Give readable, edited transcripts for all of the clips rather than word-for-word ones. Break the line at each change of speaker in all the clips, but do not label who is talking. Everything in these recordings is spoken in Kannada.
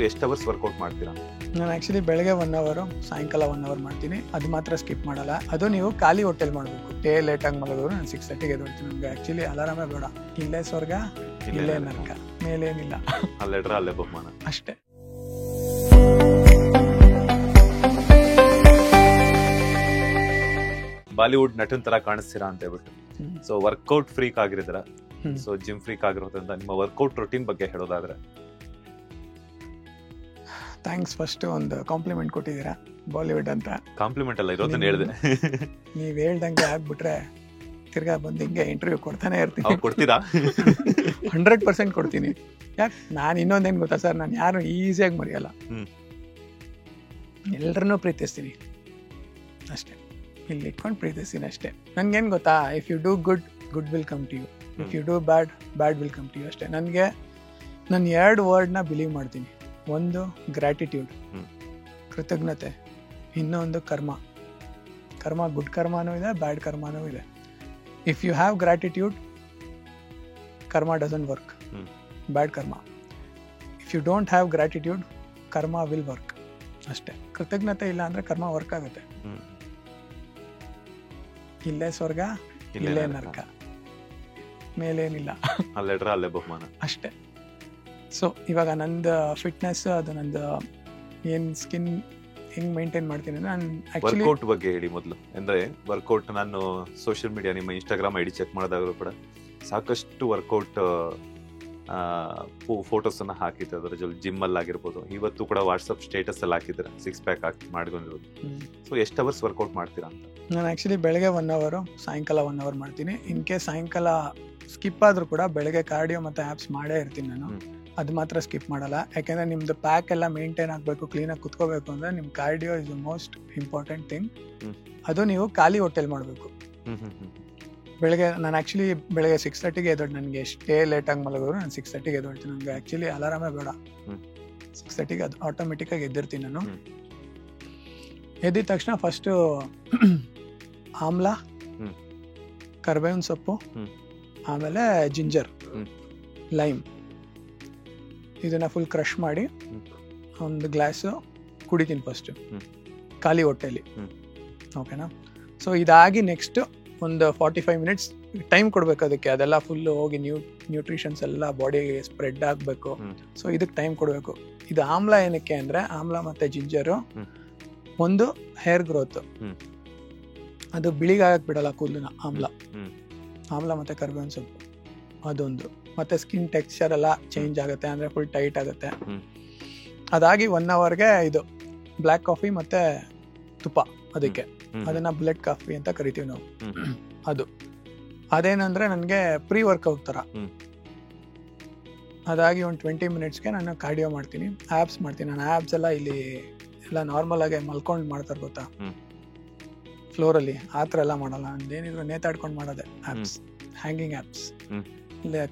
ಎಷ್ಟು ಅವರ್ಸ್ ವರ್ಕೌಟ್ ಮಾಡ್ತೀರಾ?
ನಾನು ಆ್ಯಕ್ಚುಲಿ ಬೆಳಗ್ಗೆ 1 ಅವರ್, ಸಾಯಂಕಾಲ 1 ಅವರ್ ಮಾಡ್ತೀನಿ. ಅದು ಮಾತ್ರ ಸ್ಕಿಪ್ ಮಾಡಲ್ಲ. ಅದು ನೀವು ಖಾಲಿ ಹೊಟ್ಟೆಲಿ ಮಾಡಬೇಕು. ಡೇ ಲೇಟಾಗಿ ಮಲಗೋರು ನಾನು 6:30ಗೆ ಎದ್ದೇಳ್ತೀನಿ. ನನಗೆ ಆ್ಯಕ್ಚುಲಿ ಅಲಾರಾಮೇ ಬೇಡ. ಇಲ್ಲೇ ಸ್ವರ್ಗ, ಇಲ್ಲೇ ನರಕ, ಮೇಲೇನಿಲ್ಲ.
ಅಲ್ಲೇ ಬಹುಮಾನ
ಅಷ್ಟೇ.
ಬಾಲಿವುಡ್ ನಟನ್ ತರ ಕಾಣಿಸ್ತೀರಾ ಅಂತ ಹೇಳ್ಬಿಟ್ಟು. ಸೊ ವರ್ಕೌಟ್ ಫ್ರೀಕ್ ಆಗಿರಿದ್ರ, ಸೊ ಜಿಮ್ ಫ್ರೀಕ್ ಆಗಿರೋದ್ರಿಂದ ನಿಮ್ಮ ವರ್ಕೌಟ್ ರೊಟೀನ್ ಬಗ್ಗೆ ಹೇಳೋದಾದ್ರೆ?
ಥ್ಯಾಂಕ್ಸ್. ಫಸ್ಟ್ ಒಂದು ಕಾಂಪ್ಲಿಮೆಂಟ್ ಕೊಟ್ಟಿದ್ದೀರಾ, ಬಾಲಿವುಡ್ ಅಂತ.
ಕಾಂಪ್ಲಿಮೆಂಟ್ ಅಲ್ಲ, ಇರೋದನ್ನ ಹೇಳಿದೆ.
ನೀವು ಹೇಳ್ದಂಗೆ ಆಗ್ಬಿಟ್ರೆ ತಿರ್ಗಾ ಬಂದು ಹಿಂಗೆ ಇಂಟರ್ವ್ಯೂ ಕೊಡ್ತಾನೆ ಇರ್ತೀನಿ.
ಕೊಡ್ತೀರಾ?
100% ಕೊಡ್ತೀನಿ. ಯಾಕೆ, ನಾನು ಇನ್ನೊಂದೇನು ಗೊತ್ತಾ ಸರ್, ನಾನು ಯಾರು ಈಸಿಯಾಗಿ ಮರೆಯಲ್ಲ. ಎಲ್ಲರನ್ನೂ ಪ್ರೀತಿಸ್ತೀನಿ ಅಷ್ಟೇ. ಇಲ್ಲಿ ಇಟ್ಕೊಂಡು ಪ್ರೀತಿಸ್ತೀನಿ ಅಷ್ಟೇ. ನನ್ಗೇನು ಗೊತ್ತಾ, if you do good will come to you, if you do bad will come to you ಅಷ್ಟೇ. ನಾನು 2 ವರ್ಡ್ನ ಬಿಲೀವ್ ಮಾಡ್ತೀನಿ. ಒಂದು ಗ್ರ್ಯಾಟಿಟ್ಯೂಡ್, ಕೃತಜ್ಞತೆ. ಇನ್ನೊಂದು ಕರ್ಮ. ಗುಡ್ ಕರ್ಮನೂ ಇದೆ, ಬ್ಯಾಡ್ ಕರ್ಮನೂ ಇದೆ. If you have gratitude, karma doesn't work, bad karma. If you don't have gratitude, karma will work ಅಷ್ಟೇ. ಕೃತಜ್ಞತೆ ಇಲ್ಲ ಅಂದ್ರೆ ಕರ್ಮ ವರ್ಕ್ ಆಗುತ್ತೆ. ಇಲ್ಲೇ ಸ್ವರ್ಗ, ಇಲ್ಲೇ ನರಕ, ಮೇಲೇನಿಲ್ಲ.
ಅಲ್ಲೇ ಬಹುಮಾನ ಅಷ್ಟೇ.
ಸೊ ಇವಾಗ ನಂದು ಫಿಟ್ನೆಸ್, ಅದು ನಂದು ಏನ್ ಸ್ಕಿನ್ ಹೆಂಗ್ ಮೇಂಟೈನ್ ಮಾಡ್ತೀನಿ ಅಂದ್ರೆ, ನಾನು
ವರ್ಕೌಟ್ ಬಗ್ಗೆ ಹೇಳಿ ಮೊದಲು. ಅಂದ್ರೆ ವರ್ಕೌಟ್ ನಾನು ಸೋಷಿಯಲ್ ಮೀಡಿಯಾ, ನಿಮ್ಮ ಇನ್ಸ್ಟಾಗ್ರಾಮ್ ಐಡಿ ಚೆಕ್ ಮಾಡಿದಾಗಲೂ ಕೂಡ ಸಾಕಷ್ಟು ವರ್ಕೌಟ್ ಫೋಟೋಸ್ ಅನ್ನ ಹಾಕಿದ್ದೆ. ಅದರ ಜೊತೆ ಜಿಮ್ ಅಲ್ಲಿ ಆಗಿರ್ಬೋದು, ಇವತ್ತು ಕೂಡ ವಾಟ್ಸ್ಆಪ್ ಸ್ಟೇಟಸ್ ಅಲ್ಲಿ ಹಾಕಿದ್ರೆ 6 ಪ್ಯಾಕ್ ಹಾಕಿ ಮಾಡ್ಕೊಂಡಿರೋದು. ಸೊ ಎಷ್ಟು ಅವರ್ಸ್ ವರ್ಕೌಟ್ ಮಾಡ್ತೀರಾ ಅಂತ?
ನಾನು ಆಕ್ಚುಲಿ ಬೆಳಗ್ಗೆ 1 ಅವರ್, ಸಾಯಂಕಾಲ 1 ಅವರ್ ಮಾಡ್ತೀನಿ. ಇನ್ ಕೇಸ್ ಸಾಯಂಕಾಲ ಸ್ಕಿಪ್ ಆದ್ರೂ ಕೂಡ ಬೆಳಗ್ಗೆ ಕಾರ್ಡಿಯೋ ಮತ್ತೆ ಆಪ್ಸ್ ಮಾಡೇ ಇರ್ತೀನಿ ನಾನು. ಅದು ಮಾತ್ರ ಸ್ಕಿಪ್ ಮಾಡಲ್ಲ. ಯಾಕೆಂದ್ರೆ ನಿಮ್ದು ಪ್ಯಾಕ್ ಎಲ್ಲ ಮೇಂಟೈನ್ ಆಗಬೇಕು, ಕ್ಲೀನಾಗಿ ಕುತ್ಕೋಬೇಕು ಅಂದ್ರೆ ನಿಮ್ cardio is the most important thing. ಅದು ನೀವು ಖಾಲಿ ಹೊಟ್ಟೆಲಿ ಮಾಡಬೇಕು. ಬೆಳಗ್ಗೆ ನಾನು ಆಕ್ಚುಲಿ ಬೆಳಗ್ಗೆ 6:30ಗೆ ಎದ್ದೋಳು. ನನಗೆ ಎಷ್ಟೇ ಲೇಟಾಗಿ ಮಲಗೋರು ನಾನು 6:30ಗೆ ಎದ್ದೋಳ್ತೀನಿ. ನನಗೆ ಆಕ್ಚುಲಿ ಅಲಾರಾಮೇ ಬೇಡ. 6:30ಗೆ ಅದು ಆಟೋಮೆಟಿಕ್ಕಾಗಿ ಎದ್ದಿರ್ತೀನಿ ನಾನು. ಎದ್ದಿದ ತಕ್ಷಣ ಫಸ್ಟು ಆಮ್ಲ, ಕರ್ಬೇವಿನ ಸೊಪ್ಪು, ಆಮೇಲೆ ಜಿಂಜರ್, ಲೈಮ್, ಇದನ್ನ ಫುಲ್ ಕ್ರಷ್ ಮಾಡಿ ಒಂದು ಗ್ಲಾಸು ಕುಡಿತೀನಿ ಫಸ್ಟು ಖಾಲಿ ಹೊಟ್ಟೆಲಿ. ಓಕೆನಾ? ಸೊ ಇದಾಗಿ ನೆಕ್ಸ್ಟ್ ಒಂದು 45 ಮಿನಿಟ್ಸ್ ಟೈಮ್ ಕೊಡ್ಬೇಕು ಅದಕ್ಕೆ. ಅದೆಲ್ಲ ಫುಲ್ ಹೋಗಿ ನ್ಯೂಟ್ರಿಷನ್ಸ್ ಎಲ್ಲ ಬಾಡಿಗೆ ಸ್ಪ್ರೆಡ್ ಆಗಬೇಕು. ಸೊ ಇದಕ್ಕೆ ಟೈಮ್ ಕೊಡಬೇಕು. ಇದು ಆಮ್ಲ ಏನಕ್ಕೆ ಅಂದರೆ, ಆಮ್ಲ ಮತ್ತು ಜಿಂಜರು ಒಂದು ಹೇರ್ ಗ್ರೋತ್, ಅದು ಬಿಳಿಗಾಗಕ್ಕೆ ಬಿಡಲ್ಲ ಕೂದಲನ್ನ. ಆಮ್ಲ ಮತ್ತು ಕರ್ಬೇವಿನ ಸೊಪ್ಪು ಅದೊಂದು. ಮತ್ತು ಸ್ಕಿನ್ ಟೆಕ್ಸ್ಚರ್ ಎಲ್ಲ ಚೇಂಜ್ ಆಗುತ್ತೆ, ಅಂದರೆ ಫುಲ್ ಟೈಟ್ ಆಗುತ್ತೆ. ಅದಾಗಿ 1 ಅವರ್ಗೆ ಇದು ಬ್ಲ್ಯಾಕ್ ಕಾಫಿ ಮತ್ತು ತುಪ್ಪ, ಅದಕ್ಕೆ ಅದನ್ನ ಬ್ಲಡ್ ಕಾಫಿ ಅಂತ ಕರಿತೀವಿ ನಾವು. ಅದೇನಂದ್ರೆ ನನಗೆ ಪ್ರೀ ವರ್ಕೌಟ್ ಥರ. ಅದಾಗಿ ಒಂದು 20 ಮಿನಿಟ್ಸ್ಗೆ ನಾನು ಕಾರ್ಡಿಯೋ ಮಾಡ್ತೀನಿ, ಆ್ಯಪ್ಸ್ ಮಾಡ್ತೀನಿ. ನಾನು ಆ್ಯಪ್ಸ್ ಎಲ್ಲ ಇಲ್ಲಿ ಎಲ್ಲ ನಾರ್ಮಲ್ ಆಗಿ ಮಲ್ಕೊಂಡು ಮಾಡ್ತಾರೆ ಗೊತ್ತಾ, ಫ್ಲೋರಲ್ಲಿ. ಆ ಥರ ಎಲ್ಲ ಮಾಡಲ್ಲ. ಏನಿದ್ರು ನೇತಾಡ್ಕೊಂಡು ಮಾಡೋದೆ ಆ್ಯಪ್ಸ್, ಹ್ಯಾಂಗಿಂಗ್ ಆ್ಯಪ್ಸ್.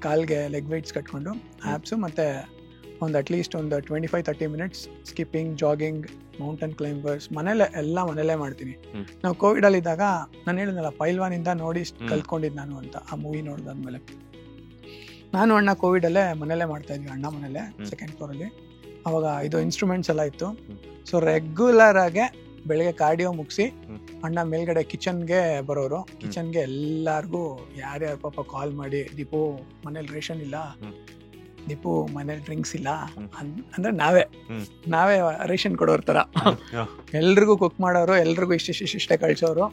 ಕಾಲ್ಗೆ ಲೆಗ್ ವೆಯ್ಟ್ಸ್ ಕಟ್ಕೊಂಡು ಆ್ಯಪ್ಸು, ಮತ್ತು ಒಂದು ಅಟ್ಲೀಸ್ಟ್ ಒಂದು 25-30 minutes skipping, jogging, mountain climbers ಮನೇಲೇ ಮಾಡ್ತೀನಿ. ನಾವು ಕೋವಿಡಲ್ಲಿ ಇದ್ದಾಗ ನಾನು ಹೇಳಿದ್ನಲ್ಲ, ಪೈಲ್ವಾನಿಂದ ನೋಡಿ ಕಲ್ತ್ಕೊಂಡಿದ್ದು ನಾನು ಅಂತ. ಆ ಮೂವಿ ನೋಡಿದಾದ್ಮೇಲೆ ನಾನು ಅಣ್ಣ ಕೋವಿಡಲ್ಲೇ ಮನೇಲೇ ಮಾಡ್ತಾ ಇದ್ವಿ, ಅಣ್ಣ ಮನೇಲೆ 2nd ಫ್ಲೋರಲ್ಲಿ. ಅವಾಗ ಇದು ಇನ್ಸ್ಟ್ರೂಮೆಂಟ್ಸ್ ಎಲ್ಲ ಇತ್ತು. ಸೊ ರೆಗ್ಯುಲರ್ ಆಗಿ ಬೆಳಗ್ಗೆ ಕಾರ್ಡಿಯೋ ಮುಗಿಸಿ ಅಣ್ಣ ಮೇಲ್ಗಡೆ ಕಿಚನ್ಗೆ ಬರೋರು. ಕಿಚನ್ಗೆ ಎಲ್ಲಾರ್ಗೂ ಯಾರ್ಯಾರು ಪಾಪ ಕಾಲ್ ಮಾಡಿ, ದೀಪು ಮನೇಲಿ ರೇಷನ್ ಇಲ್ಲ, ದೀಪು ಮನೇಲಿ ಡ್ರಿಂಕ್ಸ್ ಇಲ್ಲ ಅಂದ್ರೆ ನಾವೇ ರೇಷನ್ ಕೊಡೋರ್ ತರ ಎಲ್ರಿಗೂ ಕುಕ್ ಮಾಡೋರು, ಎಲ್ರಿಗೂ ಇಷ್ಟೇ ಕಳ್ಸೋರು.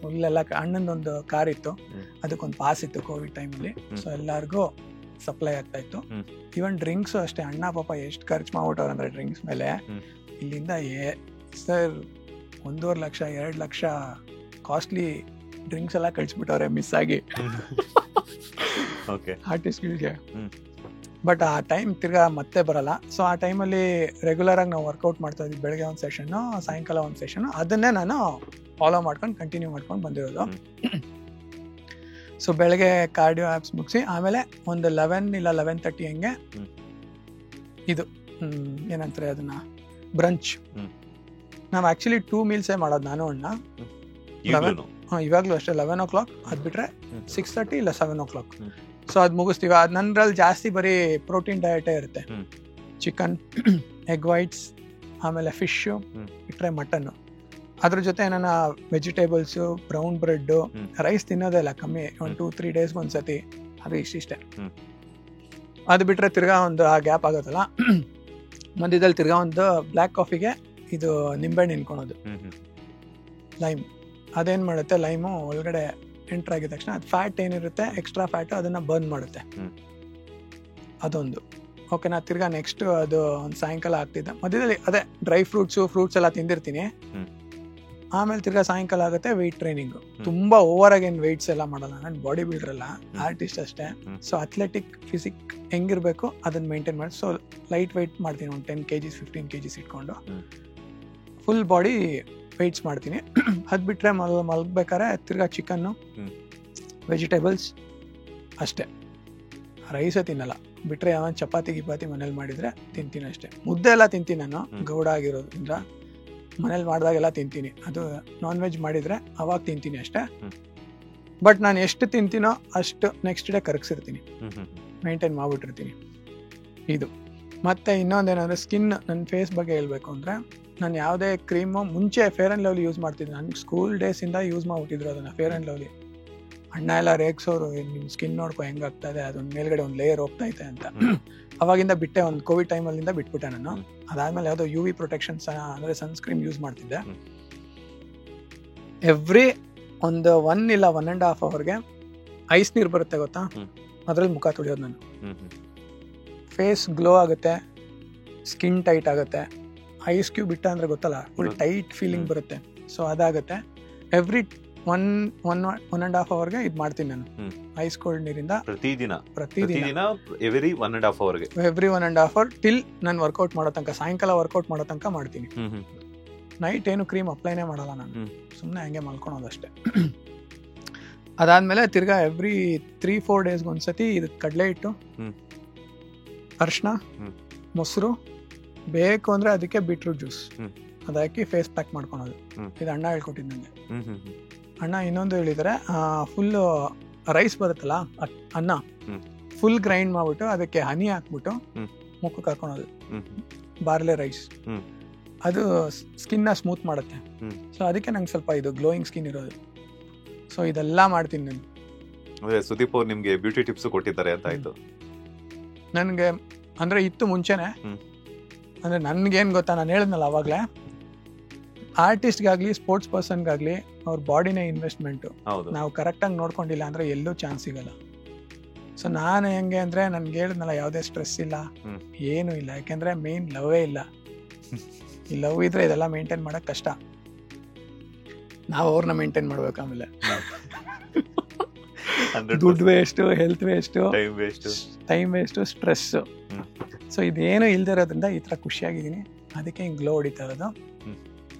ಫುಲ್ಲೆಲ್ಲ ಅಣ್ಣಂದೊಂದು ಕಾರ್ ಇತ್ತು, ಅದಕ್ಕೊಂದು ಪಾಸ್ ಇತ್ತು ಕೋವಿಡ್ ಟೈಮಲ್ಲಿ. ಸೊ ಎಲ್ಲಾರ್ಗೂ ಸಪ್ಲೈ ಆಗ್ತಾ ಇತ್ತು. ಈವನ್ ಡ್ರಿಂಕ್ಸು ಅಷ್ಟೇ. ಅಣ್ಣ ಪಾಪ ಎಷ್ಟು ಖರ್ಚು ಮಾಡ್ಬಿಟ್ಟವ್ರು ಅಂದ್ರೆ ಡ್ರಿಂಕ್ಸ್ ಮೇಲೆ. ಇಲ್ಲಿಂದ sir 1.5 lakh 2 lakh costly drinks ಎಲ್ಲ ಕಳಿಸ್ಬಿಟ್ಟವ್ರೆ ಮಿಸ್ ಆಗಿ ಆರ್ಟಿಸ್ಟ್ಗಳಿಗೆ. ಬಟ್ ಆ ಟೈಮ್ ತಿರ್ಗಾ ಮತ್ತೆ ಬರಲ್ಲ. ಸೊ ಆ ಟೈಮಲ್ಲಿ ರೆಗ್ಯುಲರ್ ಆಗಿ ನಾವು ವರ್ಕೌಟ್ ಮಾಡ್ತಾ ಇದ್ವಿ. ಬೆಳಗ್ಗೆ ಒಂದು ಸೆಷನ್ನು, ಸಾಯಂಕಾಲ ಒಂದು ಸೆಷನ್ನು. ಅದನ್ನೇ ನಾನು ಫಾಲೋ ಮಾಡ್ಕೊಂಡು ಕಂಟಿನ್ಯೂ ಮಾಡ್ಕೊಂಡು ಬಂದಿರೋದು. ಸೊ ಬೆಳಗ್ಗೆ ಕಾರ್ಡಿಯೋ ಆ್ಯಪ್ಸ್ ಮುಗಿಸಿ ಆಮೇಲೆ ಒಂದು 11 ಇಲ್ಲ 11:30 ಹಂಗೆ ಇದು ಏನಂತಾರೆ ಅದನ್ನ, ಬ್ರಂಚ್. ನಾವು ಆ್ಯಕ್ಚುಲಿ 2 ಮೀಲ್ಸೇ ಮಾಡೋದು ನಾನು ಅಣ್ಣ. ಇವಾಗಲೂ ಅಷ್ಟೇ 11 o'clock. ಅದು ಬಿಟ್ರೆ 6:30 ಇಲ್ಲ 7 o'clock. ಸೊ ಅದು ಮುಗಿಸ್ತೀವಿ. ಅದು ನನ್ರಲ್ಲಿ ಜಾಸ್ತಿ ಬರೀ ಪ್ರೋಟೀನ್ ಡಯಟೇ ಇರುತ್ತೆ. ಚಿಕನ್, ಎಗ್ ವೈಟ್ಸ್, ಆಮೇಲೆ ಫಿಶ್ಶು, ಬಿಟ್ಟರೆ ಮಟನ್ನು. ಅದ್ರ ಜೊತೆ ನನ್ನ ವೆಜಿಟೇಬಲ್ಸು, ಬ್ರೌನ್ ಬ್ರೆಡ್ಡು, ರೈಸ್ ತಿನ್ನೋದೇ ಇಲ್ಲ, ಕಮ್ಮಿ, 1-2-3 ಡೇಸ್ಗೆ ಒಂದ್ಸತಿ, ಅದು ಇಷ್ಟಿಷ್ಟೇ. ಅದು ಬಿಟ್ಟರೆ ತಿರ್ಗಾ ಒಂದು ಆ ಗ್ಯಾಪ್ ಆಗುತ್ತಲ್ಲ, ಮಧ್ಯದಲ್ಲಿ ತಿರ್ಗಾ ಒಂದು ಬ್ಲ್ಯಾಕ್ ಕಾಫಿಗೆ ಇದು ನಿಂಬೆಹಣ್ಣು ನಿನ್ಕೊಳೋದು, ಲೈಮ್. ಅದೇನು ಮಾಡುತ್ತೆ, ಲೈಮು ಒಳಗಡೆ ಎಂಟ್ರ್ ಆಗಿದ ತಕ್ಷಣ ಅದು ಫ್ಯಾಟ್ ಏನಿರುತ್ತೆ, ಎಕ್ಸ್ಟ್ರಾ ಫ್ಯಾಟು, ಅದನ್ನು ಬರ್ನ್ ಮಾಡುತ್ತೆ. ಅದೊಂದು ಓಕೆನಾ. ತಿರ್ಗಾ ನೆಕ್ಸ್ಟ್ ಅದು ಒಂದು ಸಾಯಂಕಾಲ ಆಗ್ತಿದ್ದೆ, ಮಧ್ಯದಲ್ಲಿ ಅದೇ ಡ್ರೈ ಫ್ರೂಟ್ಸ್ ಎಲ್ಲ ತಿಂದಿರ್ತೀನಿ. ಆಮೇಲೆ ತಿರ್ಗಾ ಸಾಯಂಕಾಲ ಆಗುತ್ತೆ ವೆಯ್ಟ್ ಟ್ರೈನಿಂಗು. ತುಂಬಾ ಓವರ್ ಆಗಿ ಏನು ವೆಯ್ಟ್ಸ್ ಎಲ್ಲ ಮಾಡಲ್ಲ, ನಾನು ಬಾಡಿ ಬಿಲ್ಡರ್ ಅಲ್ಲ, ಆರ್ಟಿಸ್ಟ್ ಅಷ್ಟೇ. ಸೊ ಅಥ್ಲೆಟಿಕ್ ಫಿಸಿಕ್ ಹೆಂಗಿರ್ಬೇಕು ಅದನ್ನ ಮೇಂಟೈನ್ ಮಾಡಿ, ಸೊ ಲೈಟ್ ವೆಯ್ಟ್ ಮಾಡ್ತೀನಿ, ಒಂದು 10 kg 15 kg ಇಟ್ಕೊಂಡು ಫುಲ್ ಬಾಡಿ ವೆಯ್ಟ್ಸ್ ಮಾಡ್ತೀನಿ. ಅದು ಬಿಟ್ರೆ ಮಲಗ್ಬೇಕಾದ್ರೆ ತಿರ್ಗಾ ಚಿಕನ್ನು, ವೆಜಿಟೇಬಲ್ಸ್ ಅಷ್ಟೇ, ರೈಸೇ ತಿನ್ನಲ್ಲ. ಬಿಟ್ರೆ ಯಾವನ್ ಚಪಾತಿ ಗಿಪಾತಿ ಮನೇಲಿ ಮಾಡಿದ್ರೆ ತಿಂತೀನಿ ಅಷ್ಟೇ. ಮುದ್ದೆ ಎಲ್ಲ ತಿಂತೀನಿ ನಾನು, ಗೌಡ ಆಗಿರೋದ್ರಿಂದ ಮನೇಲಿ ಮಾಡಿದಾಗೆಲ್ಲ ತಿಂತೀನಿ. ಅದು ನಾನ್ ವೆಜ್ ಮಾಡಿದ್ರೆ ಅವಾಗ ತಿಂತೀನಿ ಅಷ್ಟೇ. ಬಟ್ ನಾನು ಎಷ್ಟು ತಿಂತೀನೋ ಅಷ್ಟು ನೆಕ್ಸ್ಟ್ ಡೇ ಕರಗಿಸಿರ್ತೀನಿ, ಮೇಂಟೈನ್ ಮಾಡ್ಬಿಟ್ಟಿರ್ತೀನಿ. ಇದು ಮತ್ತೆ ಇನ್ನೊಂದೇನಂದ್ರೆ ಸ್ಕಿನ್, ನನ್ನ ಫೇಸ್ ಬಗ್ಗೆ ಹೇಳ್ಬೇಕು ಅಂದರೆ, ನಾನು ಯಾವುದೇ ಕ್ರೀಮು ಮುಂಚೆ ಫೇರ್ ಆ್ಯಂಡ್ ಲವ್ಲಿ ಯೂಸ್ ಮಾಡ್ತಿದ್ದೆ. ನನಗೆ ಸ್ಕೂಲ್ ಡೇಸಿಂದ ಯೂಸ್ ಮಾಡಿಬಿಟ್ಟಿದ್ರು ಅದನ್ನು, ಫೇರ್ ಆ್ಯಂಡ್ ಲವ್ಲಿ. ಅಣ್ಣ ಎಲ್ಲ ರೇಗ್ಸೋರು, ನಿಮ್ಮ ಸ್ಕಿನ್ ನೋಡ್ಕೊ ಹೆಂಗಾಗ್ತದೆ, ಅದೊಂದು ಮೇಲ್ಗಡೆ ಒಂದು ಲೇಯರ್ ಹೋಗ್ತೈತೆ ಅಂತ. ಅವಾಗಿಂದ ಬಿಟ್ಟೆ, ಒಂದು ಕೋವಿಡ್ ಟೈಮಲ್ಲಿಂದ ಬಿಟ್ಬಿಟ್ಟೆ ನಾನು. ಅದಾದ್ಮೇಲೆ ಯಾವುದೋ UV ಪ್ರೊಟೆಕ್ಷನ್ ಅಂದರೆ ಸನ್ಸ್ಕ್ರೀನ್ ಯೂಸ್ ಮಾಡ್ತಿದ್ದೆ. ಎವ್ರಿ ಒಂದು 1 ಇಲ್ಲ 1.5 ಅವರ್ಗೆ ಐಸ್ ನೀರು ಬರುತ್ತೆ ಗೊತ್ತಾ, ಅದ್ರಲ್ಲಿ ಮುಖ ತೊಳೆಯೋದು ನಾನು. ಫೇಸ್ ಗ್ಲೋ ಆಗುತ್ತೆ, ಸ್ಕಿನ್ ಟೈಟ್ ಆಗುತ್ತೆ. ಐಸ್ ಕ್ಯೂಬ್ ಬಿಟ್ಟ ಅಂದ್ರೆ ಗೊತ್ತಲ್ಲ, ಫುಲ್ ಟೈಟ್ ಫೀಲಿಂಗ್ ಬರುತ್ತೆ. ಸೊ ಅದಾಗುತ್ತೆ. ಎವ್ರಿ 1.5 ಅವರ್ಗೆ ಇದು ಮಾಡ್ತೀನಿ ನಾನು, ಐಸ್ ಕೋಲ್ಡ್ ನೀರಿಂದ ಪ್ರತಿದಿನ ಎವ್ರಿ 1.5 ಅವರ್ ಟಿಲ್ ನಾನು ವರ್ಕೌಟ್ ಮಾಡೋ ತನಕ, ಸಾಯಂಕಾಲ ವರ್ಕೌಟ್ ಮಾಡೋ ತನಕ ಮಾಡ್ತೀನಿ. ನೈಟ್ ಏನು ಕ್ರೀಮ್ ಅಪ್ಲೈನೇ ಮಾಡಲ್ಲ ನಾನು, ಸುಮ್ಮನೆ ಹಂಗೆ ಮಲ್ಕೊಳೋದಷ್ಟೇ. ಅದಾದ್ಮೇಲೆ ತಿರ್ಗಾ ಎವ್ರಿ 3-4 ಡೇಸ್ಗೆ ಒಂದ್ಸತಿ ಇದು ಕಡಲೆ ಹಿಟ್ಟು, ಅರ್ಶಿನ, ಮೊಸರು, ಬೇಕು ಅಂದ್ರೆ ಅದಕ್ಕೆ ಬೀಟ್ರೂಟ್ ಜ್ಯೂಸ್ ಅದಾಕಿ ಫೇಸ್ ಪ್ಯಾಕ್ ಮಾಡ್ಕೊಳೋದು. ಇದು ಅಣ್ಣ ಹೇಳ್ಕೊಟ್ಟಿದ್ದು ನಂಗೆ. ಅಣ್ಣ ಇನ್ನೊಂದು ಹೇಳಿದರೆ, ಫುಲ್ಲು ರೈಸ್ ಬರುತ್ತಲ್ಲ ಅನ್ನ, ಫುಲ್ ಗ್ರೈಂಡ್ ಮಾಡ್ಬಿಟ್ಟು ಅದಕ್ಕೆ ಹನಿ ಹಾಕ್ಬಿಟ್ಟು ಮುಖಕ್ಕೆ ಹಾಕೊಳೋದು, ಬಾರ್ಲೆ ರೈಸ್. ಅದು ಸ್ಕಿನ್ನ ಸ್ಮೂತ್ ಮಾಡುತ್ತೆ. ಸೊ ಅದಕ್ಕೆ ನಂಗೆ ಸ್ವಲ್ಪ ಇದು ಗ್ಲೋಯಿಂಗ್ ಸ್ಕಿನ್ ಇರೋದು. ಸೊ ಇದೆಲ್ಲ ಮಾಡ್ತೀನಿ ನಾನು.
ಸುದೀಪ್ ಅವ್ರು ನಿಮ್ಗೆ ಬ್ಯೂಟಿ ಟಿಪ್ಸ್ ಕೊಟ್ಟಿದ್ದಾರೆ ಅಂತ ಆಯ್ತು.
ನನಗೆ ಅಂದ್ರೆ ಇತ್ತು ಮುಂಚೆನೆ, ಅಂದ್ರೆ ನನ್ಗೇನ್ ಗೊತ್ತಾ, ನಾನು ಹೇಳಿದ್ನಲ್ಲ ಅವಾಗ್ಲೇ, ಆರ್ಟಿಸ್ಟ್ಗಾಗ್ಲಿ ಸ್ಪೋರ್ಟ್ಸ್ ಪರ್ಸನ್ಗಾಗ್ಲಿ ಅವ್ರ ಬಾಡಿನೇ ಇನ್ವೆಸ್ಟ್ಮೆಂಟು. ನಾವು ಕರೆಕ್ಟಾಗಿ ನೋಡ್ಕೊಂಡಿಲ್ಲ ಅಂದ್ರೆ ಎಲ್ಲೂ ಚಾನ್ಸ್ ಸಿಗಲ್ಲ. ಸೊ ನಾನು ಹೆಂಗೆ ಅಂದ್ರೆ, ನನ್ಗೆ ಹೇಳಿದ್ನಲ್ಲ, ಯಾವುದೇ ಸ್ಟ್ರೆಸ್ ಇಲ್ಲ, ಏನೂ ಇಲ್ಲ. ಯಾಕೆಂದ್ರೆ ಮೇನ್ ಲವ್ವೇ ಇಲ್ಲ. ಈ ಲವ್ ಇದ್ರೆ ಇದೆಲ್ಲ ಮೇಂಟೈನ್ ಮಾಡಕ್ ಕಷ್ಟ. ನಾವು ಅವ್ರನ್ನ ಮೇಂಟೈನ್ ಮಾಡ್ಬೇಕು. ಆಮೇಲೆ ದುಡ್ಡು waste, health waste, time waste, stress. So ಇದೇನು ಇಲ್ದೇ ಇರೋದ್ರಿಂದ ಈ ತರ ಖುಷಿಯಾಗಿದ್ದೀನಿ. ಅದಕ್ಕೆ ಹಿಂಗ್ ಗ್ಲೋ ಹೊಡಿತಾ ಇರೋದು.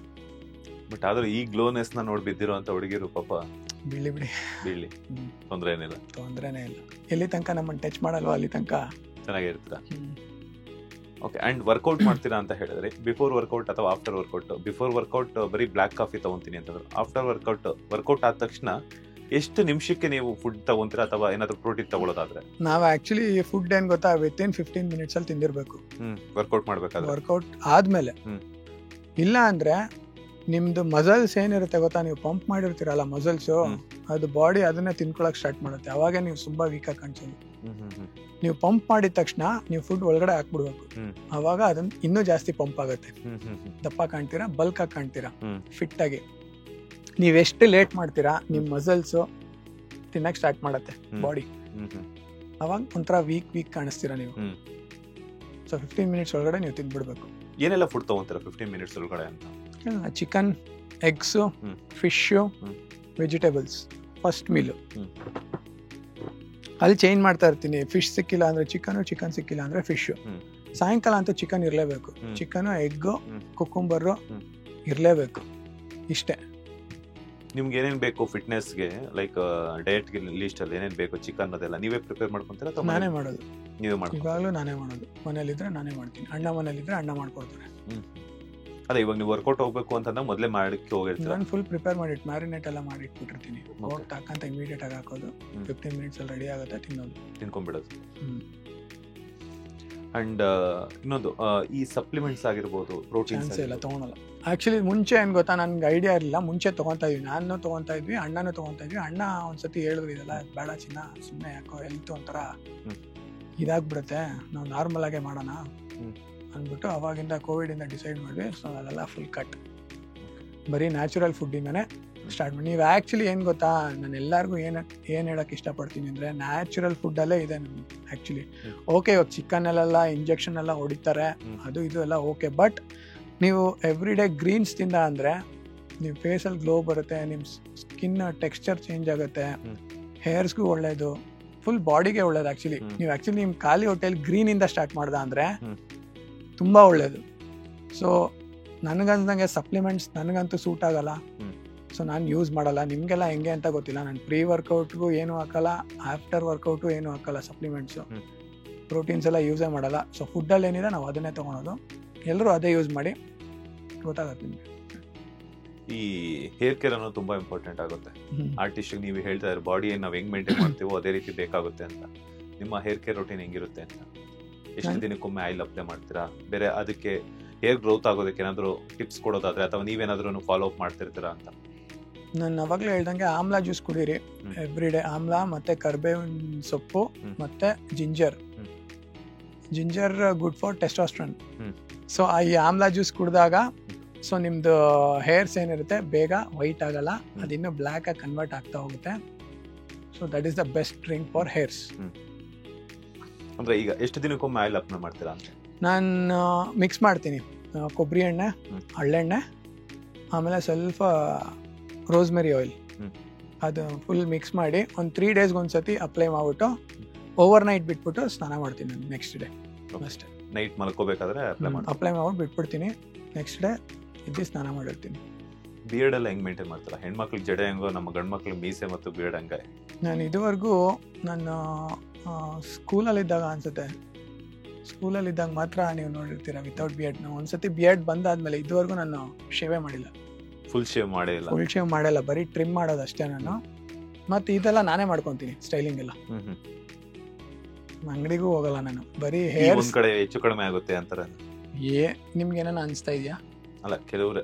ಬಟ್ ಆದ್ರೂ ಈ ಗ್ಲೋನೆಸ್ ನ ನೋಡಿ ಬಿದ್ದಿರೋ ಅಂತ ಹುಡುಗಿರು ಪಾಪ ಬೀಳಿ ತೊಂದರೆನೇ ಇಲ್ಲ. ಎಲ್ಲಿ ತನಕ ನಮ್ಮನ್ನು ಟಚ್ ಮಾಡಲ್ವಾ ಅಲ್ಲಿ ತನಕ ಚೆನ್ನಾಗಿರ್ತೀರ. ಓಕೆ. ಅಂಡ್ ವರ್ಕೌಟ್ ಮಾಡ್ತೀರಾ ಅಂತ ಹೇಳಿದ್ರೆ, ಬಿಫೋರ್ ವರ್ಕೌಟ್ ಅಥವಾ ಆಫ್ಟರ್ ವರ್ಕೌಟ್? ಬಿಫೋರ್ ವರ್ಕೌಟ್ ಬರೀ ಬ್ಲ್ಯಾಕ್ ಕಾಫಿ ತಗೊಂತೀನಿ ಅಂತಂದ್ರೆ, ಆಫ್ಟರ್ ವರ್ಕೌಟ್ ಆದ ತಕ್ಷಣ ಎಷ್ಟು ನಿಮಿಷಕ್ಕೆ ನೀವು ಫುಡ್ ತಗೊಂತೀರಾ, ಅಥವಾ ಏನಾದ್ರು ಪ್ರೋಟೀನ್ ತಗೊಳ್ಳೋದಾದ್ರೆ?
ನಾವು ಆಕ್ಚುಲಿ ಫುಡ್ ಏನ್ ಗೊತ್ತಾ, ವಿತಿನ್ 15 minutes ಅಲ್ಲಿ ತಿಂದಿರ್ಬೇಕು
ವರ್ಕೌಟ್ ಮಾಡ್ಬೇಕಾದ್ರೆ.
ವರ್ಕೌಟ್ ಆದ್ಮೇಲೆ ಇಲ್ಲ ಅಂದ್ರೆ ನಿಮ್ದು ಮಸಲ್ಸ್ ಏನಿರುತ್ತೆ ಗೊತ್ತಾ, ನೀವು ಪಂಪ್ ಮಾಡಿರ್ತೀರಲ್ಲ ಮಸಲ್ಸು, ಅದು ಬಾಡಿ ಅದನ್ನೇ ತಿನ್ಕೊಳಕ್ ಸ್ಟಾರ್ಟ್ ಮಾಡುತ್ತೆ. ಅವಾಗ ನೀವು ತುಂಬಾ ವೀಕ್ ಆಗಿ ಕಾಣಿಸೋದು. ನೀವು ಪಂಪ್ ಮಾಡಿದ ತಕ್ಷಣ ನೀವು ಫುಡ್ ಒಳಗಡೆ ಹಾಕ್ಬಿಡ್ಬೇಕು. ಅವಾಗ ಅದನ್ನ ಇನ್ನೂ ಜಾಸ್ತಿ ಪಂಪ್ ಆಗುತ್ತೆ, ದಪ್ಪ ಕಾಣ್ತೀರಾ, ಬಲ್ಕ್ ಆಗಿ ಕಾಣ್ತೀರಾ, ಫಿಟ್ ಆಗಿ. ನೀವೆಷ್ಟು ಲೇಟ್ ಮಾಡ್ತೀರಾ, ನಿಮ್ ಮಸಲ್ಸು ತಿನ್ನಕ್ ಸ್ಟಾರ್ಟ್ ಮಾಡತ್ತೆ ಬಾಡಿ. ಅವಾಗ ಒಂಥರ ವೀಕ್ ಕಾಣಿಸ್ತೀರಾ ನೀವು. ಸೊ 15 minutes ಒಳಗಡೆ ನೀವು ತಿಂದ್ಬಿಡ್ಬೇಕು.
ಏನೆಲ್ಲ ಫುಡ್ ತಗೊಂತೀರಾ 15 minutes ಒಳಗಡೆ ಅಂತ?
Chicken, eggs, fish, vegetables first meal. ಅಲ್ಲಿ ಚೇಂಜ್ ಮಾಡ್ತಾ ಇರ್ತೀನಿ. ಫಿಶ್ ಸಿಕ್ಕಿಲ್ಲ ಅಂದ್ರೆ ಚಿಕನು, ಚಿಕನ್ ಸಿಕ್ಕಿಲ್ಲ ಅಂದ್ರೆ ಫಿಶು. ಸಾಯಂಕಾಲ ಅಂತೂ ಚಿಕನ್ ಇರಲೇಬೇಕು. ಚಿಕನು, ಎಗ್ಗು, ಕುಕ್ಕುಂಬರು ಇರಲೇಬೇಕು. ಇಷ್ಟೇ.
ನಿಮ್ಗೆ ಏನೇನ್ ಬೇಕು ಫಿಟ್ನೆಸ್ಗೆ, ಲೈಕ್ ಡಯಟ್ ಲಿಸ್ಟ್ ಅಲ್ಲಿ ಏನೇನ್ ಬೇಕು, ಚಿಕನ್ ಅದೆಲ್ಲ ನೀವೇ ಪ್ರಿಪೇರ್ ಮಾಡ್ಕೊಂತೀರಾ ಅಥವಾ
ನಾನೇ ಮಾಡೋದು?
ನೀವೇ ಮಾಡ್ತೀರಾ?
ಇವಾಗಲೂ ನಾನೇ ಮಾಡೋದು. ಮನೇಲಿದ್ರೆ ನಾನೇ ಮಾಡ್ತೀನಿ, ಅಣ್ಣ ಮನೇಲಿದ್ರೆ ಅಣ್ಣ ಮಾಡ್ಕೊಡ್ತಾರೆ.
ಅದೇ ಇವಾಗ ನೀವು ವರ್ಕೌಟ್ ಹೋಗ್ಬೇಕು ಅಂತಂದಾಗ ಮೊದಲೇ ಮಾಡಕ್ಕೆ ಹೋಗಿರ್ತೀರಾ?
ನಾನು ಫುಲ್ ಪ್ರಿಪೇರ್ ಮಾಡಿ ಮ್ಯಾರಿನೇಟ್ ಎಲ್ಲ ಮಾಡಿ ಇಟ್ಬಿಟ್ಟಿರ್ತೀನಿ. ಹೋಗ್ತಾ ಹಾಕಂತ ಇಮಿಡಿಯೇಟ್ ಆಗಿ ಹಾಕೋದು, 15 minutes ಅಲ್ಲಿ ರೆಡಿ ಆಗುತ್ತೆ, ತಿನ್ನೋದು,
ತಿನ್ಕೊಂಡ್ಬಿಡೋದು. ಅಂಡ್ ಇನ್ನೊಂದು ಈ ಸಪ್ಲಿಮೆಂಟ್ಸ್ ಆಗಿರ್ಬೋದು, ಪ್ರೋಟೀನ್ಸ್
ಚಾನ್ಸೇ ಇಲ್ಲ, ತೊಗೊಳಲ್ಲ. ಆ್ಯಕ್ಚುಲಿ ಮುಂಚೆ ಏನು ಗೊತ್ತಾ, ನನಗೆ ಐಡಿಯಾ ಇರಲಿಲ್ಲ. ಮುಂಚೆ ತೊಗೊತಾ ಇದ್ವಿ, ನಾನು ತೊಗೊತಾ ಇದ್ವಿ, ಅಣ್ಣನೂ ತೊಗೊತಾ ಇದ್ವಿ. ಅಣ್ಣ ಒಂದ್ಸತಿ ಹೇಳಿದ್ರು, ಇದೆಲ್ಲ ಬೇಡ ಚಿನ್ನ, ಸುಮ್ಮನೆ ಯಾಕೋ ಹೆಲ್ತ್ ಒಂಥರ ಇದಾಗ್ಬಿಡುತ್ತೆ, ನಾವು ನಾರ್ಮಲ್ ಆಗೇ ಮಾಡೋಣ ಅಂದ್ಬಿಟ್ಟು ಅವಾಗಿಂದ ಕೋವಿಡಿಂದ ಡಿಸೈಡ್ ಮಾಡಿದ್ವಿ. ಸೊ ಅದೆಲ್ಲ ಫುಲ್ ಕಟ್, ಬರೀ ನ್ಯಾಚುರಲ್ ಫುಡ್ಡಿಂದನೇ ಸ್ಟಾರ್ಟ್ ಮಾಡಿ. ನೀವು ಆ್ಯಕ್ಚುಲಿ ಏನು ಗೊತ್ತಾ, ನಾನು ಎಲ್ಲರಿಗೂ ಏನು ಹೇಳೋಕ್ಕೆ ಇಷ್ಟಪಡ್ತೀನಿ ಅಂದರೆ, ನ್ಯಾಚುರಲ್ ಫುಡ್ಡಲ್ಲೇ ಇದೆ ನಮ್ಗೆ ಆ್ಯಕ್ಚುಲಿ. ಓಕೆ, ಇವಾಗ ಚಿಕನ್ನಲ್ಲೆಲ್ಲ ಇಂಜೆಕ್ಷನ್ ಎಲ್ಲ ಹೊಡಿತಾರೆ, ಅದು ಇದು ಎಲ್ಲ ಓಕೆ. ಬಟ್ ನೀವು ಎವ್ರಿ ಡೇ ಗ್ರೀನ್ಸ್ ತಿಂದ ಅಂದರೆ ನೀವು ಫೇಸಲ್ಲಿ ಗ್ಲೋ ಬರುತ್ತೆ, ನಿಮ್ಮ ಸ್ಕಿನ್ ಟೆಕ್ಸ್ಚರ್ ಚೇಂಜ್ ಆಗುತ್ತೆ, ಹೇರ್ಸ್ಗೂ ಒಳ್ಳೇದು, ಫುಲ್ ಬಾಡಿಗೆ ಒಳ್ಳೇದು. ಆ್ಯಕ್ಚುಲಿ ನೀವು ನಿಮ್ಮ ಖಾಲಿ ಹೊಟ್ಟೆಯಲ್ಲಿ ಗ್ರೀನಿಂದ ಸ್ಟಾರ್ಟ್ ಮಾಡ್ದ ಅಂದರೆ ತುಂಬ ಒಳ್ಳೇದು. ಸೊ ನನಗಂದಂಗೆ ಸಪ್ಲಿಮೆಂಟ್ಸ್ ನನಗಂತೂ ಸೂಟ್ ಆಗಲ್ಲ, ಸೊ ನಾನು ಯೂಸ್ ಮಾಡಲ್ಲ. ನಿಮಗೆಲ್ಲ ಹೆಂಗೆ ಅಂತ ಗೊತ್ತಿಲ್ಲ. ನಾನು ಪ್ರೀ ವರ್ಕೌಟ್ಗೂ ಏನೂ ಹಾಕಲ್ಲ, ಆಫ್ಟರ್ ವರ್ಕೌಟು ಏನೂ ಹಾಕಲ್ಲ ಸಪ್ಲಿಮೆಂಟ್ಸು, ಪ್ರೋಟೀನ್ಸ್ ಎಲ್ಲ ಯೂಸೇ ಮಾಡಲ್ಲ. ಸೊ ಫುಡ್ಡಲ್ಲಿ ಏನಿದೆ ನಾವು ಅದನ್ನೇ ತೊಗೊಳೋದು. ಎಲ್ಲರೂ ಅದೇ ಯೂಸ್ ಮಾಡಿ, ಗೊತ್ತಾಗುತ್ತೆ ನಿಮಗೆ.
ಈ ಹೇರ್ ಕೇರ್ ಅನ್ನೋದು ತುಂಬಾ ಇಂಪಾರ್ಟೆಂಟ್ ಆಗುತ್ತೆ. ಆರ್ಟಿಸ್ಟ್ ನೀವು ಹೇಳ್ತಾ ಇದ್ರೆ ಬಾಡಿಯನ್ನು ನಾವು ಹೆಂಗ್ ಮೇಂಟೈನ್ ಮಾಡ್ತೀವೋ ಅದೇ ರೀತಿ ಬೇಕಾಗುತ್ತೆ ಅಂತ. ನಿಮ್ಮ ಹೇರ್ ಕೇರ್ ರೊಟೀನ್ ಹೆಂಗಿರುತ್ತೆ ಅಂತ? ಎಷ್ಟು ದಿನಕ್ಕೊಮ್ಮೆ ಆಯಿಲ್ ಅಪ್ಲೈ ಮಾಡ್ತೀರಾ? ಬೇರೆ ಅದಕ್ಕೆ ಹೇರ್ ಗ್ರೋತ್ ಆಗೋದಕ್ಕೆ ಏನಾದರೂ ಟಿಪ್ಸ್ ಕೊಡೋದಾದ್ರೆ, ಅಥವಾ ನೀವೇನಾದ್ರೂ ಫಾಲೋ ಅಪ್ ಮಾಡ್ತಿರ್ತೀರಾ ಅಂತ?
ನಾನು ಅವಾಗಲೇ ಹೇಳ್ದಂಗೆ ಆಮ್ಲಾ ಜ್ಯೂಸ್ ಕುಡೀರಿ ಎವ್ರಿ ಡೇ. ಆಮ್ಲಾ ಮತ್ತೆ ಕರ್ಬೇವಿನ ಸೊಪ್ಪು ಮತ್ತೆ ginger good for testosterone. So ಈ ಆಮ್ಲಾ ಜ್ಯೂಸ್ ಕುಡಿದಾಗ ಸೊ ನಿಮ್ದು ಹೇರ್ಸ್ ಏನಿರುತ್ತೆ ಬೇಗ ವೈಟ್ ಆಗಲ್ಲ, ಅದಿನ್ನೂ ಬ್ಲ್ಯಾಕ್ ಆಗಿ ಕನ್ವರ್ಟ್ ಆಗ್ತಾ ಹೋಗುತ್ತೆ. So that is the best drink for hairs.
ಅಂದ್ರೆ ಈಗ ಎಷ್ಟು ದಿನಕ್ಕೊಮ್ಮೆ ಆಯಿಲ್ ಅಪ್ಲೈ ಮಾಡ್ತೀರಾ ಅಂತ?
ನಾನು ಮಿಕ್ಸ್ ಮಾಡ್ತೀನಿ, ಕೊಬ್ಬರಿ ಎಣ್ಣೆ, ಹಳ್ಳೆಣ್ಣೆ, ಆಮೇಲೆ ಸ್ವಲ್ಪ ರೋಸ್ಮೆರಿ ಆಯಿಲ್, ಅದು ಫುಲ್ ಮಿಕ್ಸ್ ಮಾಡಿ ಒಂದು 3 ಡೇಸ್ಗೆ ಒಂದ್ಸತಿ ಅಪ್ಲೈ ಮಾಡ್ಬಿಟ್ಟು ಓವರ್ ನೈಟ್ ಬಿಟ್ಬಿಟ್ಟು ಸ್ನಾನ ಮಾಡ್ತೀನಿ ನಾನು. ನೆಕ್ಸ್ಟ್ ಡೇ ಅಷ್ಟೇ,
ನೈಟ್ ಮಲ್ಕೋಬೇಕಾದ್ರೆ
ಅಪ್ಲೈ ಮಾಡ್ಬಿಟ್ಟು ಬಿಟ್ಬಿಡ್ತೀನಿ. ನೆಕ್ಸ್ಟ್ ಡೇ ಇದ್ದು ಸ್ನಾನ ಮಾಡಿರ್ತೀನಿ.
ಬಿಯರ್ಡ್ ಎಲ್ಲ ಹೆಂಗ್ ಮೇಂಟೈನ್ ಮಾಡ್ತಾರ? ಹೆಣ್ಮಕ್ಳಿಗೆ ಜಡೆ ಹೆಂಗೋ ನಮ್ಮ ಗಂಡು ಮಕ್ಳಿಗೆ ಮೀಸೆ ಮತ್ತು ಬಿಯರ್ಡ್ ಹಂಗೆ.
ನಾನು ಇದುವರೆಗೂ ನಾನು ಸ್ಕೂಲಲ್ಲಿದ್ದಾಗ ಅನ್ಸುತ್ತೆ, ಸ್ಕೂಲಲ್ಲಿದ್ದಾಗ ಮಾತ್ರ ನೀವು ನೋಡಿರ್ತೀರ ವಿತೌಟ್ ಬಿಯರ್ಡ್. ನಾವು ಒಂದ್ಸತಿ ಬಿಯರ್ಡ್ ಬಂದಾದ್ಮೇಲೆ ಇದುವರೆಗೂ ನಾನು ಶೇವೇ ಮಾಡಿಲ್ಲ,
ಫುಲ್ ಶೇವ್
ಮಾಡಿಲ್ಲ, ಬರೀ ಟ್ರಿಮ್ ಮಾಡೋದು ಅಷ್ಟೇ ನಾನು. ಮತ್ತೆ ಇದೆಲ್ಲ ನಾನೇ ಮಾಡ್ಕೊತೀನಿ, ಸ್ಟೈಲಿಂಗ್ ಎಲ್ಲ. ಅಂಗಡಿಗೂ ಹೋಗಲ್ಲ ನಾನು, ಬರೀ ಹೇರ್.
ಒಂದ್ ಕಡೆ ಹೆಚ್ಚು ಕಡಿಮೆ ಆಗುತ್ತೆ ಅಂತಾರೆ.
ನಿಮ್ಗೆ ಏನಾನ ಅನಿಸ್ತಾ ಇದೆಯಾ?
ಅಲ್ಲ, ಕೆಲವ್ರೆ.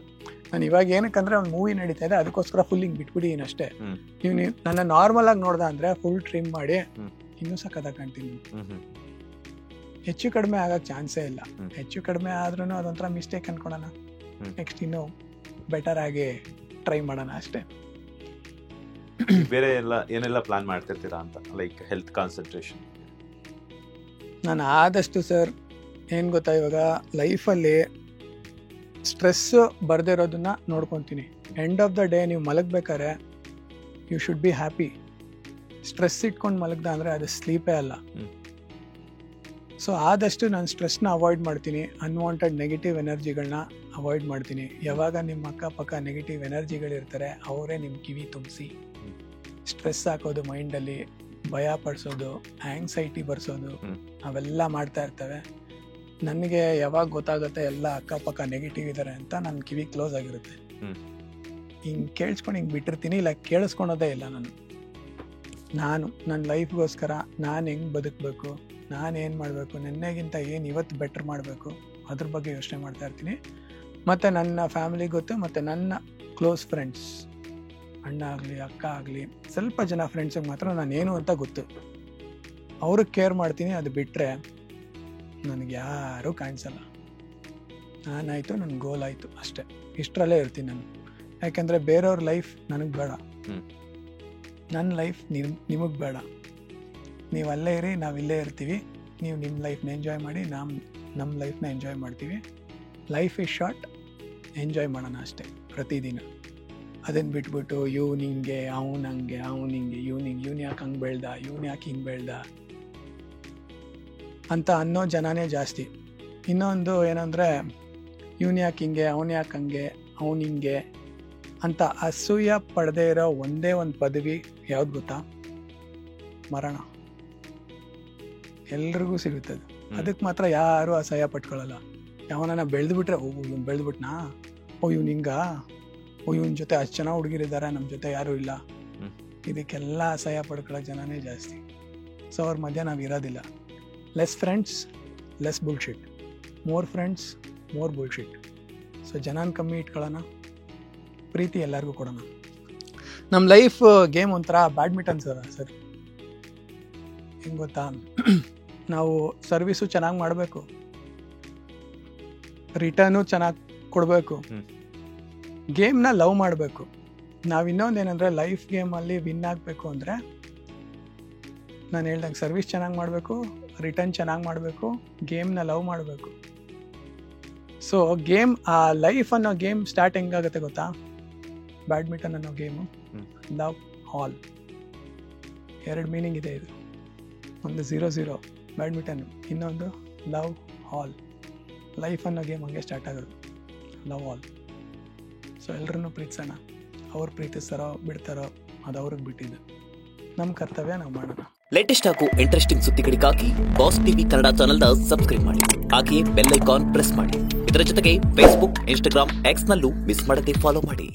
ನಾನು ಇವಾಗ ಏನಕ್ಕಂದ್ರೆ ಒಂದು ಮೂವಿ ನಡೀತಾ ಇದೆ, ಅದಕ್ಕೋಸ್ಕರ ಫುಲ್ ಹಿಂಗ್ ಬಿಟ್ಬಿಟ್ಟಿದ್ದೀನಿ ಅಷ್ಟೇ. ನೀವು ನನ್ನ ನಾರ್ಮಲ್ ಆಗಿ ನೋಡ್ದ ಅಂದ್ರೆ ಫುಲ್ ಟ್ರಿಮ್ ಮಾಡಿ ಇನ್ನೂ ಸಕ್ಕತ್ತಾಗಿ ಕಾಣ್ತೀನಿ. ಹೆಚ್ಚು ಕಡಿಮೆ ಆಗಕ್ ಚಾನ್ಸೇ ಇಲ್ಲ. ಹೆಚ್ಚು ಕಡಿಮೆ ಆದ್ರೂ ಅದೊಂಥರ ಮಿಸ್ಟೇಕ್ ಅನ್ಕೊಳೋಣ. ನೆಕ್ಸ್ಟ್ ಇನ್ನು ಬೆಟರ್ ಆಗಿ ಟ್ರೈ ಮಾಡೋಣ ಅಷ್ಟೇ.
ಬೇರೆ ಎಲ್ಲ ಏನೆಲ್ಲ ಪ್ಲಾನ್ ಮಾಡ್ತಿರ್ತೀರಾ ಅಂತ, ಲೈಕ್ ಹೆಲ್ತ್ ಕಾನ್ಸಂಟ್ರೇಷನ್?
ನಾನು ಆದಷ್ಟು ಸರ್ ಏನು ಗೊತ್ತಾ, ಇವಾಗ ಲೈಫಲ್ಲಿ ಸ್ಟ್ರೆಸ್ ಬರದೇ ಇರೋದನ್ನ ನೋಡ್ಕೊತೀನಿ. ಎಂಡ್ ಆಫ್ ದ ಡೇ ನೀವು ಮಲಗಬೇಕಾದ್ರೆ you should be happy. Stress ಇಟ್ಕೊಂಡು ಮಲಗ್ದ ಅಂದರೆ ಅದು ಸ್ಲೀಪೇ ಅಲ್ಲ. ಸೊ ಆದಷ್ಟು ನಾನು ಸ್ಟ್ರೆಸ್ನ ಅವಾಯ್ಡ್ ಮಾಡ್ತೀನಿ, ಅನ್ವಾಂಟೆಡ್ ನೆಗೆಟಿವ್ ಎನರ್ಜಿಗಳನ್ನ ಅವಾಯ್ಡ್ ಮಾಡ್ತೀನಿ. ಯಾವಾಗ ನಿಮ್ಮ ಅಕ್ಕಪಕ್ಕ ನೆಗೆಟಿವ್ ಎನರ್ಜಿಗಳಿರ್ತಾರೆ ಅವರೇ ನಿಮ್ಮ ಕಿವಿ ತುಂಬಿಸಿ ಸ್ಟ್ರೆಸ್ ಹಾಕೋದು, ಮೈಂಡಲ್ಲಿ ಭಯ ಪಡಿಸೋದು, ಆ್ಯಂಗ್ಸೈಟಿ ಬರ್ಸೋದು, ಅವೆಲ್ಲ ಮಾಡ್ತಾ ಇರ್ತವೆ. ನನಗೆ ಯಾವಾಗ ಗೊತ್ತಾಗುತ್ತೆ ಎಲ್ಲ ಅಕ್ಕಪಕ್ಕ ನೆಗೆಟಿವ್ ಇದ್ದಾರೆ ಅಂತ, ನನ್ನ ಕಿವಿ ಕ್ಲೋಸ್ ಆಗಿರುತ್ತೆ. ಹಿಂಗೆ ಕೇಳಿಸ್ಕೊಂಡು ಹಿಂಗೆ ಬಿಟ್ಟಿರ್ತೀನಿ, ಇಲ್ಲ ಕೇಳಿಸ್ಕೊಳೋದೇ ಇಲ್ಲ. ನಾನು ನನ್ನ ಲೈಫ್ಗೋಸ್ಕರ ನಾನು ಹೆಂಗೆ ಬದುಕಬೇಕು, ನಾನೇನು ಮಾಡಬೇಕು, ನೆನ್ನೆಗಿಂತ ಏನು ಇವತ್ತು ಬೆಟ್ರ್ ಮಾಡಬೇಕು, ಅದ್ರ ಬಗ್ಗೆ ಯೋಚನೆ ಮಾಡ್ತಾ ಇರ್ತೀನಿ. ಮತ್ತು ನನ್ನ ಫ್ಯಾಮಿಲಿ ಗೊತ್ತು, ಮತ್ತು ನನ್ನ ಕ್ಲೋಸ್ ಫ್ರೆಂಡ್ಸ್, ಅಣ್ಣ ಆಗಲಿ ಅಕ್ಕ ಆಗಲಿ, ಸ್ವಲ್ಪ ಜನ ಫ್ರೆಂಡ್ಸಿಗೆ ಮಾತ್ರ ನಾನೇನು ಅಂತ ಗೊತ್ತು, ಅವ್ರಿಗೆ ಕೇರ್ ಮಾಡ್ತೀನಿ. ಅದು ಬಿಟ್ಟರೆ ನನಗೆ ಯಾರೂ ಕಾಣಿಸಲ್ಲ. ನಾನಾಯಿತು, ನನ್ನ ಗೋಲ್ ಆಯಿತು ಅಷ್ಟೇ, ಇಷ್ಟರಲ್ಲೇ ಇರ್ತೀನಿ ನಾನು. ಯಾಕೆಂದರೆ ಬೇರೆಯವ್ರ ಲೈಫ್ ನನಗೆ ಬೇಡ, ನನ್ನ ಲೈಫ್ ನಿಮಗೆ ಬೇಡ. ನೀವು ಅಲ್ಲೇ ಇರಿ, ನಾವಿಲ್ಲೇ ಇರ್ತೀವಿ. ನೀವು ನಿಮ್ಮ ಲೈಫ್ನ ಎಂಜಾಯ್ ಮಾಡಿ, ನಮ್ಮ ಲೈಫ್ನ ಎಂಜಾಯ್ ಮಾಡ್ತೀವಿ. ಲೈಫ್ ಈಸ್ ಶಾರ್ಟ್, ಎಂಜಾಯ್ ಮಾಡೋಣ ಅಷ್ಟೇ ಪ್ರತಿದಿನ. ಅದನ್ನು ಬಿಟ್ಬಿಟ್ಟು ಇವ್ನು ಹಿಂಗೆ, ಅವ್ನು ಹಂಗೆ, ಅವ್ನು ಹಿಂಗೆ, ಇವ್ನು ಯಾಕೆ ಹಂಗೆ ಬೆಳ್ದ, ಇವ್ನು ಯಾಕೆ ಹಿಂಗೆ ಬೆಳ್ದ ಅಂತ ಅನ್ನೋ ಜನನೇ ಜಾಸ್ತಿ. ಇನ್ನೊಂದು ಏನಂದರೆ, ಇವ್ನು ಯಾಕೆ ಹಿಂಗೆ, ಅವ್ನು ಯಾಕೆ ಹಂಗೆ, ಅವ್ನು ಹಿಂಗೆ ಅಂತ ಅಸೂಯ ಪಡೆದೇ ಇರೋ ಒಂದೇ ಒಂದು ಪದವಿ ಯಾವ್ದು ಗೊತ್ತಾ? ಮರಣ. ಎಲ್ರಿಗೂ ಸಿಗುತ್ತದೆ, ಅದಕ್ಕೆ ಮಾತ್ರ ಯಾರೂ ಅಸಹ್ಯ ಪಟ್ಕೊಳ್ಳಲ್ಲ. ಯಾವನ ಬೆಳೆದ್ಬಿಟ್ರೆ, ಇವ್ನು ಬೆಳೆದ್ಬಿಟ್ನಾ, ಇವ್ನು ಹಿಂಗ, ಇವ್ನ ಜೊತೆ ಅಷ್ಟು ಚೆನ್ನಾಗಿ ಹುಡುಗಿರಿದ್ದಾರೆ, ನಮ್ಮ ಜೊತೆ ಯಾರೂ ಇಲ್ಲ, ಇದಕ್ಕೆಲ್ಲ ಅಸಹ್ಯ ಪಡ್ಕೊಳ್ಳೋ ಜನನೇ ಜಾಸ್ತಿ. ಸೊ ಅವ್ರ ಮಧ್ಯೆ ನಾವು ಇರೋದಿಲ್ಲ. Less friends, less bullshit, more friends more bullshit. So ಜನನ ಕಮ್ಮಿ ಇಟ್ಕೊಳ್ಳೋಣ, ಪ್ರೀತಿ ಎಲ್ಲರಿಗೂ ಕೊಡೋಣ. ನಮ್ಮ ಲೈಫ್ ಗೇಮ್ ಒಂಥರ ಬ್ಯಾಡ್ಮಿಂಟನ್ ಸರ್. ಹೆಂಗೆ ಗೊತ್ತಾ, ನಾವು ಸರ್ವಿಸು ಚೆನ್ನಾಗಿ ಮಾಡಬೇಕು, ರಿಟರ್ನು ಚೆನ್ನಾಗಿ ಕೊಡಬೇಕು, ಗೇಮ್ನ ಲವ್ ಮಾಡಬೇಕು. ನಾವು ಇನ್ನೊಂದೇನೆಂದರೆ ಲೈಫ್ ಗೇಮಲ್ಲಿ ವಿನ್ ಆಗಬೇಕು ಅಂದರೆ ನಾನು ಹೇಳ್ದಂಗೆ ಸರ್ವಿಸ್ ಚೆನ್ನಾಗಿ ಮಾಡಬೇಕು, ರಿಟರ್ನ್ ಚೆನ್ನಾಗಿ ಮಾಡಬೇಕು, ಗೇಮ್ನ ಲವ್ ಮಾಡಬೇಕು. ಸೊ ಗೇಮ್, ಆ ಲೈಫ್ ಅನ್ನೋ ಗೇಮ್ ಸ್ಟಾರ್ಟ್ ಹೆಂಗಾಗುತ್ತೆ ಗೊತ್ತಾ, ಬ್ಯಾಡ್ಮಿಂಟನ್ ಅನ್ನೋ ಗೇಮು ಲವ್ ಆಲ್. 2 ಮೀನಿಂಗ್ ಇದೆ ಇದು. ಒಂದು 0-0 ಬ್ಯಾಡ್ಮಿಂಟನ್, ಇನ್ನೊಂದು ಲವ್ ಆಲ್. ಲೈಫ್ ಅನ್ನೋ ಗೇಮ್ ಹಂಗೆ ಸ್ಟಾರ್ಟ್ ಆಗೋದು, ಲವ್ ಆಲ್. ಸೊ ಎಲ್ಲರನ್ನೂ ಪ್ರೀತಿಸೋಣ. ಅವ್ರು ಪ್ರೀತಿಸ್ತಾರೋ ಬಿಡ್ತಾರೋ ಅದು ಅವ್ರಿಗೆ ಬಿಟ್ಟಿದ್ದು. ನಮ್ಮ ಕರ್ತವ್ಯ ನಾವು ಮಾಡೋಣ.
ಲೇಟೆಸ್ಟ್ ಹಾಗೂ ಇಂಟ್ರೆಸ್ಟಿಂಗ್ ಸುದ್ದಿಗಳಿಗಾಗಿ ಬಾಸ್ ಟಿವಿ ಕನ್ನಡ ಚಾನೆಲ್ನ ಸಬ್ಸ್ಕ್ರೈಬ್ ಮಾಡಿ. ಹಾಗೆಯೇ ಬೆಲ್ ಐಕಾನ್ ಪ್ರೆಸ್ ಮಾಡಿ. ಇದರ ಜೊತೆಗೆ ಫೇಸ್ಬುಕ್, ಇನ್ಸ್ಟಾಗ್ರಾಮ್, ಎಕ್ಸ್ ನಲ್ಲೂ ಮಿಸ್ ಮಾಡದೆ ಫಾಲೋ ಮಾಡಿ.